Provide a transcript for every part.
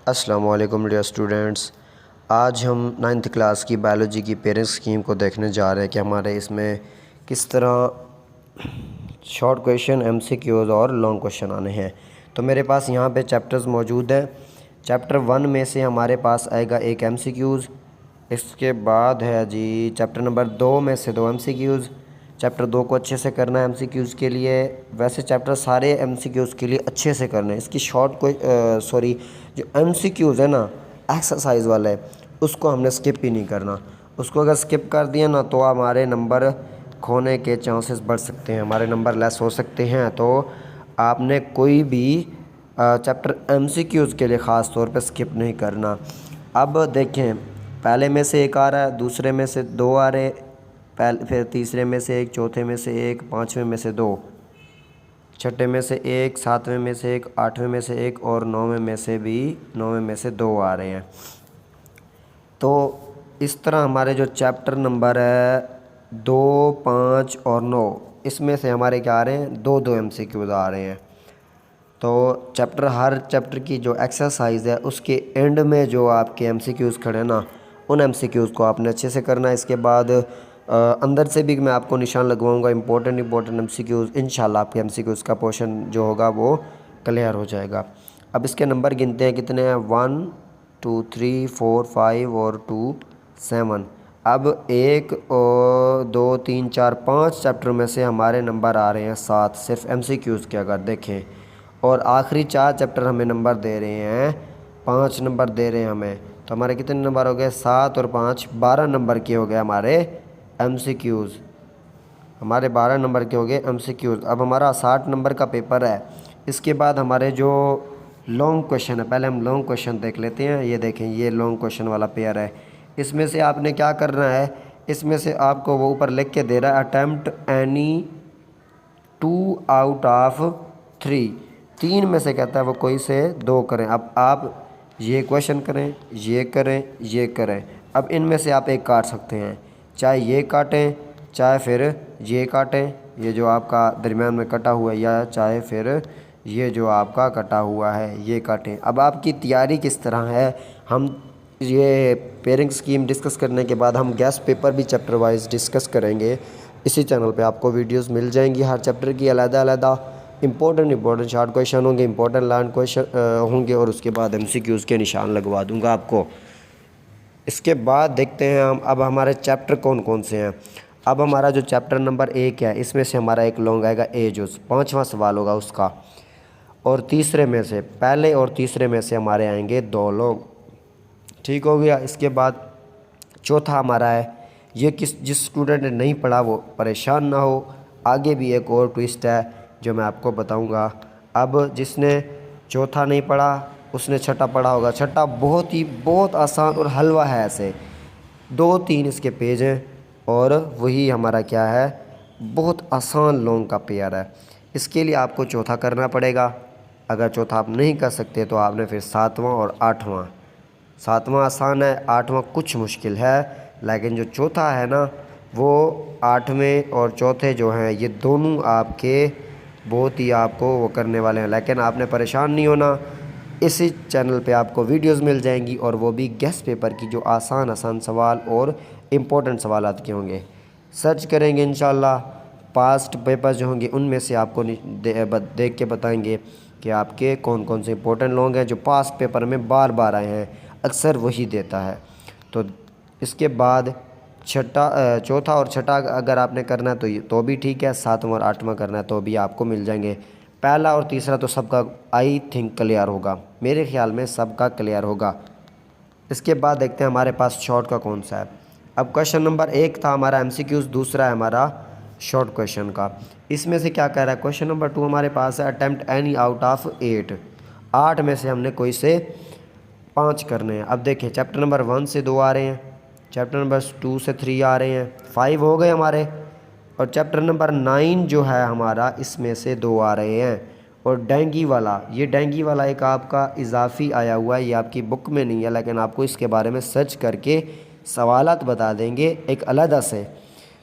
السلام علیکم dear students, آج ہم 9th کلاس کی بایولوجی کی پیرنٹ اسکیم کو دیکھنے جا رہے ہیں کہ ہمارے اس میں کس طرح short question, M C Qs اور لانگ کویشچن آنے ہیں۔ تو میرے پاس یہاں پہ چیپٹرز موجود ہیں۔ چیپٹر 1 میں سے ہمارے پاس آئے گا ایک ایم سی کیوز، اس کے بعد ہے چیپٹر نمبر 2 میں سے 2 ایم سی کیوز۔ چیپٹر 2 کو اچھے سے کرنا ہے ایم سی کیوز کے لیے، ویسے چیپٹر سارے ایم سی کیوز کے لیے اچھے سے کرنا ہے۔ اس کی جو ایم سی کیوز ہے نا ایکسرسائز والا ہے، اس کو ہم نے سکپ ہی نہیں کرنا۔ اس کو اگر سکپ کر دیا نا تو ہمارے نمبر کھونے کے چانسز بڑھ سکتے ہیں، ہمارے نمبر لیس ہو سکتے ہیں۔ تو آپ نے کوئی بھی چیپٹر ایم سی کیوز کے لیے خاص طور پہ سکپ نہیں کرنا۔ اب دیکھیں، پہلے میں سے ایک آ رہا ہے، دوسرے میں سے 2 آ رہے، پھر تیسرے میں سے ایک، چوتھے میں سے ایک، پانچویں میں سے 2، چھٹے میں سے ایک، ساتویں میں سے ایک، آٹھویں میں سے ایک اور نویں میں سے 2 آ رہے ہیں۔ تو اس طرح ہمارے جو چیپٹر نمبر ہے 2، 5 اور 9، اس میں سے ہمارے کیا آ رہے ہیں؟ 2 ایم سی کیوز آ رہے ہیں۔ تو ہر چیپٹر کی جو ایکسرسائز ہے اس کے اینڈ میں جو آپ کے ایم سی کیوز کھڑے ہیں نا، ان ایم سی کیوز کو آپ نے اچھے سے کرنا ہے۔ اس کے بعد اندر سے بھی میں آپ کو نشان لگواؤں گا امپورٹنٹ ایم سی کیوز، انشاءاللہ آپ کے ایم سی کیوز کا پورشن جو ہوگا وہ کلیئر ہو جائے گا۔ اب اس کے نمبر گنتے ہیں، کتنے ہیں؟ 1 2 3 4 5 اور 2 7۔ اب 1 اور 2 3 4 5 چیپٹر میں سے ہمارے نمبر آ رہے ہیں 7، صرف ایم سی کیوز کے اگر دیکھیں، اور آخری 4 چیپٹر ہمیں نمبر دے رہے ہیں، 5 نمبر دے رہے ہیں ہمیں۔ تو ہمارے کتنے نمبر ہو گئے؟ 7 اور 5 12 نمبر کے ہو گئے ہمارے ایم سی کیوز، ہمارے 12 نمبر کے ہو گئے ایم سی کیوز۔ اب ہمارا 60 نمبر کا پیپر ہے۔ اس کے بعد ہمارے جو لانگ کویشچن ہے، پہلے ہم لانگ کویشچن دیکھ لیتے ہیں۔ یہ دیکھیں، یہ لانگ کویشچن والا پیئر ہے۔ اس میں سے آپ نے کیا کرنا ہے؟ اس میں سے آپ کو وہ اوپر لکھ کے دے رہا ہے اٹیمپٹ اینی 2 آؤٹ آف 3، 3 میں سے کہتا ہے وہ کوئی سے 2 کریں۔ اب آپ یہ کویشچن کریں، یہ کریں، یہ کریں۔ اب ان میں سے آپ ایک کاٹ سکتے ہیں، چاہے یہ کاٹیں، چاہے پھر یہ کاٹیں، یہ جو آپ کا درمیان میں کٹا ہوا ہے، یا چاہے پھر یہ جو آپ کا کٹا ہوا ہے یہ کاٹیں۔ اب آپ کی تیاری کس طرح ہے؟ ہم یہ پیرنگ سکیم ڈسکس کرنے کے بعد ہم گیس پیپر بھی چیپٹر وائز ڈسکس کریں گے۔ اسی چینل پہ آپ کو ویڈیوز مل جائیں گی، ہر چیپٹر کی علیحدہ امپورٹنٹ شارٹ کویشچن ہوں گے، امپورٹنٹ لانگ کویشچن ہوں گے، اور اس کے بعد ایم سی کیوز کے نشان لگوا دوں گا آپ کو۔ اس کے بعد دیکھتے ہیں ہم اب ہمارے چیپٹر کون کون سے ہیں۔ اب ہمارا جو چیپٹر نمبر 1 ہے، اس میں سے ہمارا ایک لانگ آئے گا ایجز، 5واں سوال ہوگا اس کا، اور تیسرے میں سے، پہلے اور تیسرے میں سے ہمارے آئیں گے 2 لانگ، ٹھیک ہو گیا۔ اس کے بعد چوتھا ہمارا ہے، یہ جس اسٹوڈنٹ نے نہیں پڑھا وہ پریشان نہ ہو، آگے بھی ایک اور ٹوسٹ ہے جو میں آپ کو بتاؤں گا۔ اب جس نے چوتھا نہیں پڑھا اس نے چھٹا پڑھا ہوگا۔ چھٹا بہت آسان اور حلوہ ہے، ایسے 2-3 اس کے پیج ہیں، اور وہی ہمارا کیا ہے؟ بہت آسان لانگ کا پیئر ہے۔ اس کے لیے آپ کو چوتھا کرنا پڑے گا۔ اگر چوتھا آپ نہیں کر سکتے تو آپ نے پھر 7واں اور 8واں، 7واں آسان ہے، 8واں کچھ مشکل ہے، لیکن جو چوتھا ہے نا وہ 8ویں اور چوتھے جو ہیں یہ دونوں آپ کے بہت ہی آپ کو وہ کرنے والے ہیں، لیکن آپ نے پریشان نہیں ہونا۔ اسی چینل پہ آپ کو ویڈیوز مل جائیں گی، اور وہ بھی گیس پیپر کی، جو آسان سوال اور امپورٹنٹ سوالات کے ہوں گے۔ سرچ کریں گے انشاءاللہ، پاسٹ پیپر جو ہوں گے ان میں سے آپ کو دیکھ کے بتائیں گے کہ آپ کے کون سے امپورٹنٹ لانگ ہیں جو پاسٹ پیپر میں بار آئے ہیں، اکثر وہی دیتا ہے۔ تو اس کے بعد چوتھا اور چھٹا اگر آپ نے کرنا ہے تو بھی ٹھیک ہے، 7واں اور 8واں کرنا ہے تو بھی آپ کو مل جائیں گے۔ پہلا اور تیسرا تو سب کا آئی تھنک کلیئر ہوگا، میرے خیال میں سب کا کلیئر ہوگا۔ اس کے بعد دیکھتے ہیں ہمارے پاس شارٹ کا کون سا ہے۔ اب کویشچن نمبر 1 تھا ہمارا ایم سی کیوز، دوسرا ہے ہمارا شارٹ کویشچن کا۔ اس میں سے کیا کہہ رہا ہے؟ کویشچن نمبر 2 ہمارے پاس ہے اٹیمپٹ اینی آؤٹ آف 8، 8 میں سے ہم نے کوئی سے 5 کرنے ہیں۔ اب دیکھیں، چیپٹر نمبر 1 سے 2 آ رہے ہیں، چیپٹر نمبر 2 سے 3 آ رہے ہیں، 5 ہو گئے ہمارے، اور چیپٹر نمبر 9 جو ہے ہمارا، اس میں سے 2 آ رہے ہیں۔ اور ڈینگی والا ایک آپ کا اضافی آیا ہوا ہے، یہ آپ کی بک میں نہیں ہے، لیکن آپ کو اس کے بارے میں سرچ کر کے سوالات بتا دیں گے ایک علیحدہ سے،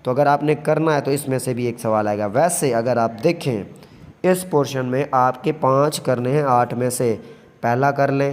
تو اگر آپ نے کرنا ہے تو اس میں سے بھی ایک سوال آئے گا۔ ویسے اگر آپ دیکھیں اس پورشن میں آپ کے 5 کرنے ہیں 8 میں سے، پہلا کر لیں،